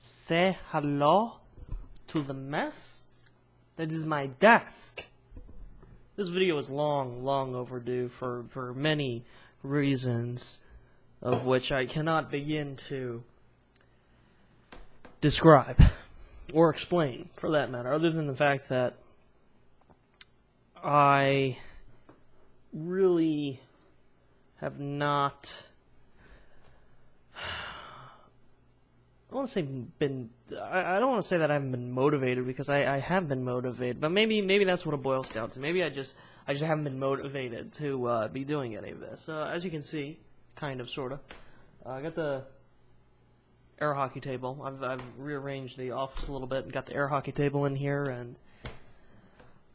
say hello to the mess that is my desk. This video is long overdue for many reasons, of which I cannot begin to describe, or explain, for that matter, other than the fact that I really have not, I don't want to say that I haven't been motivated, because I have been motivated, but maybe that's what it boils down to. Maybe I just haven't been motivated to be doing any of this. As you can see, kind of, sort of, I got the air hockey table. I've rearranged the office a little bit and got the air hockey table in here, and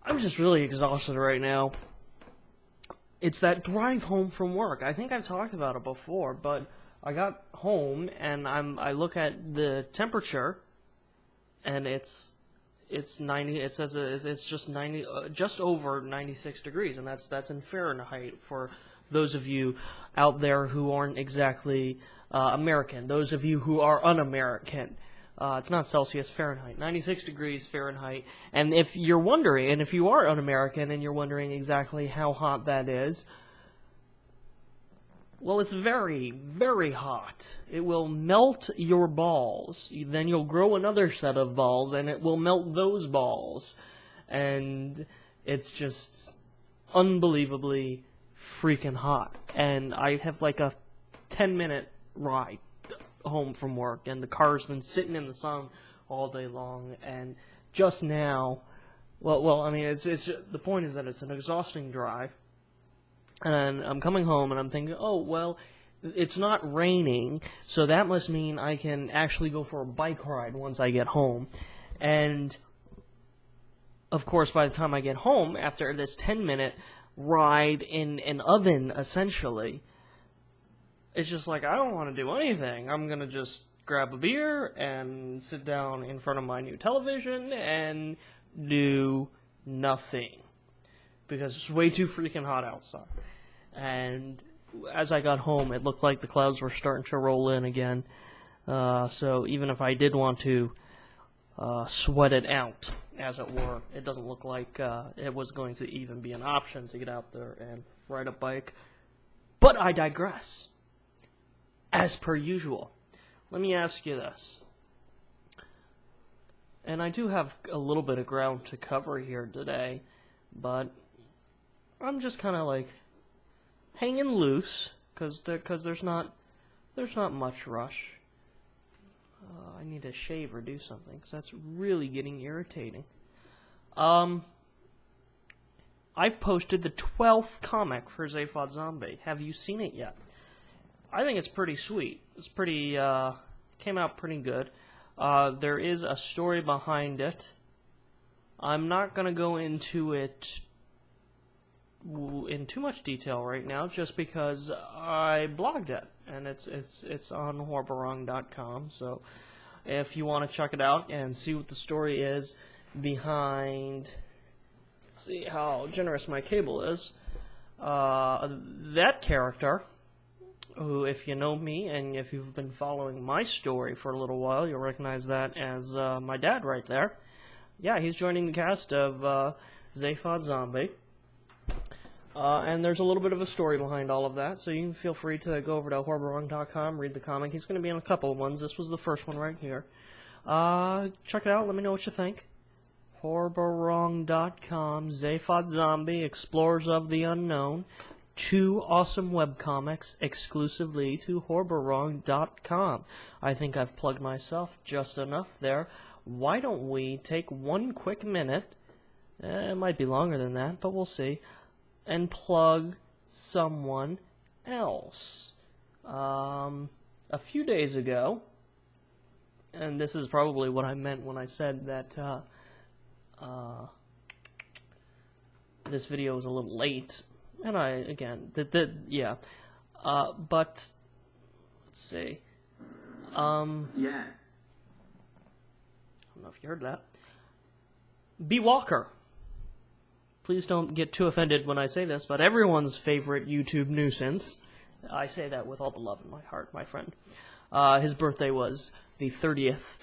I'm just really exhausted right now. It's that drive home from work. I think I've talked about it before, but I got home and I look at the temperature, and it's 90. It says it's just 90, just over 96 degrees, and that's in Fahrenheit for those of you out there who aren't exactly American. Those of you who are un-American. It's not Celsius, Fahrenheit. 96 degrees Fahrenheit. And if you're wondering, and if you are un-American and you're wondering exactly how hot that is, well, it's very, very hot. It will melt your balls. Then you'll grow another set of balls, and it will melt those balls. And it's just unbelievably freaking hot. And I have like a 10-minute ride home from work, and the car's been sitting in the sun all day long, and just now, well, I mean, it's the point is that it's an exhausting drive, and I'm coming home, and I'm thinking, oh, well, it's not raining, so that must mean I can actually go for a bike ride once I get home, and, of course, by the time I get home, after this 10-minute ride in an oven, essentially, it's just like, I don't want to do anything. I'm going to just grab a beer and sit down in front of my new television and do nothing. Because it's way too freaking hot outside. And as I got home, it looked like the clouds were starting to roll in again. So even if I did want to sweat it out, as it were, it doesn't look like it was going to even be an option to get out there and ride a bike. But I digress. As per usual, let me ask you this. And I do have a little bit of ground to cover here today, but I'm just kind of like hanging loose because there's not much rush. I need to shave or do something because that's really getting irritating. I've posted the 12th comic for Zaphod Zombie. Have you seen it yet? I think it's pretty sweet. It's pretty, came out pretty good. There is a story behind it. I'm not going to go into it in too much detail right now, just because I blogged it, and it's on horrorbarong.com, so if you want to check it out and see what the story is behind, see how generous my cable is, that character, who, if you know me, and if you've been following my story for a little while, you'll recognize that as my dad right there. Yeah, he's joining the cast of Zaphod Zombie. And there's a little bit of a story behind all of that, so you can feel free to go over to horrorbarong.com, read the comic. He's going to be in a couple of ones. This was the first one right here. Check it out. Let me know what you think. horrorbarong.com, Zaphod Zombie, Explorers of the Unknown. 2 awesome webcomics exclusively to horrorbarong.com. I think I've plugged myself just enough there. Why don't we take one quick minute, it might be longer than that, but we'll see, and plug someone else. A few days ago, and this is probably what I meant when I said that this video was a little late. And yeah. But, let's see. Yeah. I don't know if you heard that. B. Walker. Please don't get too offended when I say this, but everyone's favorite YouTube nuisance. I say that with all the love in my heart, my friend. His birthday was the 30th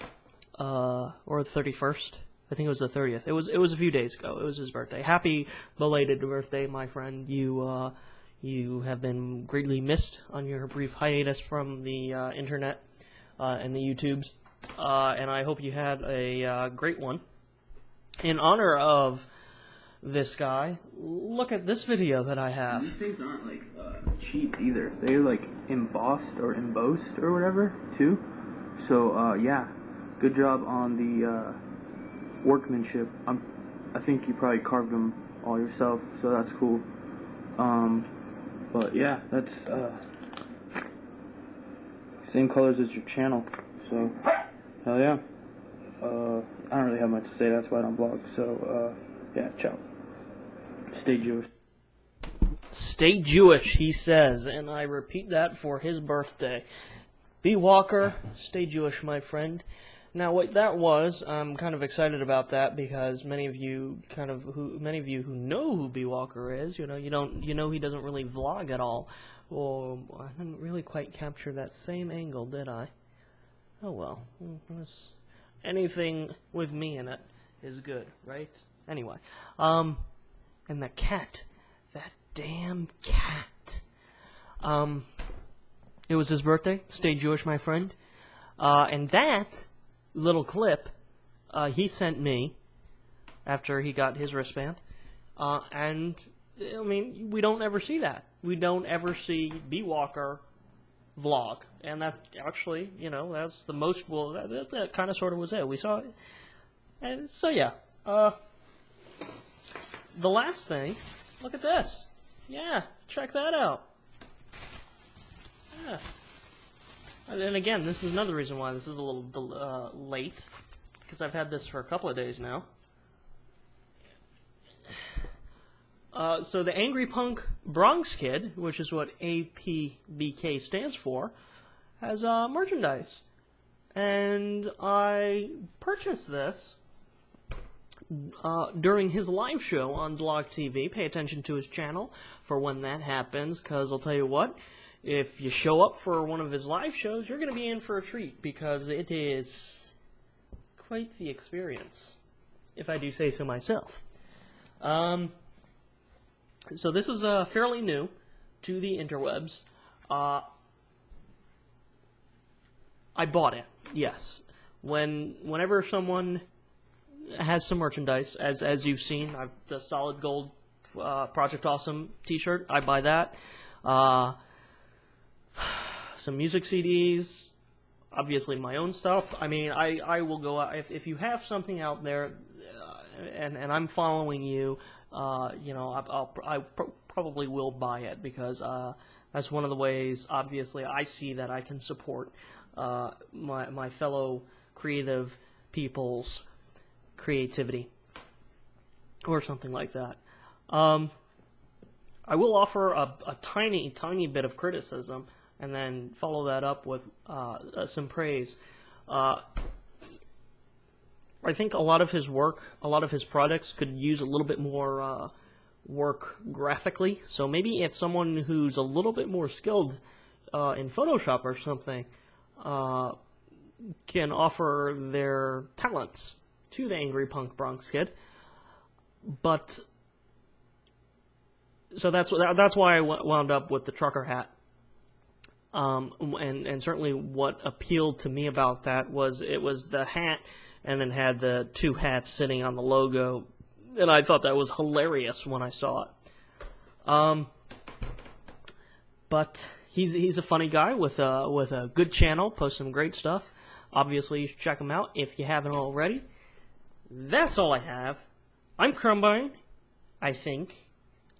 or the 31st. I think it was the 30th. It was a few days ago. It was his birthday. Happy belated birthday, my friend. You have been greatly missed on your brief hiatus from the internet and the YouTubes, and I hope you had a great one. In honor of this guy, look at this video that I have. These things aren't like cheap either. They're like embossed or embossed or whatever too. So yeah, good job on the workmanship. I think you probably carved them all yourself, so that's cool. But yeah, that's same colors as your channel. So hell yeah. I don't really have much to say. That's why I don't blog. So yeah, ciao. Stay Jewish. Stay Jewish, he says, and I repeat that for his birthday. B. Walker, stay Jewish, my friend. Now, what that was, I'm kind of excited about that because many of you who know who B. Walker is, you know he doesn't really vlog at all. Well, I didn't really quite capture that same angle, did I? Oh well, anything with me in it is good, right? Anyway, and the cat, that damn cat. It was his birthday. Stay Jewish, my friend. And that little clip he sent me after he got his wristband. And, I mean, we don't ever see that. We don't ever see B. Walker vlog. And that actually, that's the most, well, that kind of sort of was it. We saw it. And so, yeah. The last thing, look at this. Yeah, check that out. Yeah. And again, this is another reason why this is a little late, because I've had this for a couple of days now. So the AngryPunkBronxKid, which is what APBK stands for, has merchandise. And I purchased this during his live show on Blog TV. Pay attention to his channel for when that happens, because I'll tell you what, if you show up for one of his live shows, you're going to be in for a treat, because it is quite the experience, if I do say so myself. So this is fairly new to the interwebs. I bought it, yes. Whenever someone has some merchandise, as you've seen, I've the solid gold Project Awesome t-shirt, I buy that. Some music CDs, obviously my own stuff. I mean, I will go out, if you have something out there, and I'm following you, I probably will buy it, because that's one of the ways, obviously, I see that I can support my fellow creative people's creativity, or something like that. I will offer a tiny bit of criticism, and then follow that up with some praise. I think a lot of his work, a lot of his products could use a little bit more work graphically. So maybe if someone who's a little bit more skilled in Photoshop or something can offer their talents to the AngryPunkBronxKid. But so that's why I wound up with the trucker hat. And certainly what appealed to me about that was it was the hat, and then had the two hats sitting on the logo, and I thought that was hilarious when I saw it. But he's a funny guy with a good channel, posts some great stuff. Obviously, you should check him out if you haven't already. That's all I have. I'm Krumbine, I think.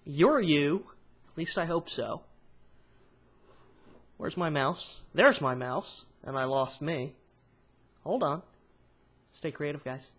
You're you. At least I hope so. Where's my mouse? There's my mouse, and I lost me. Hold on. Stay creative, guys.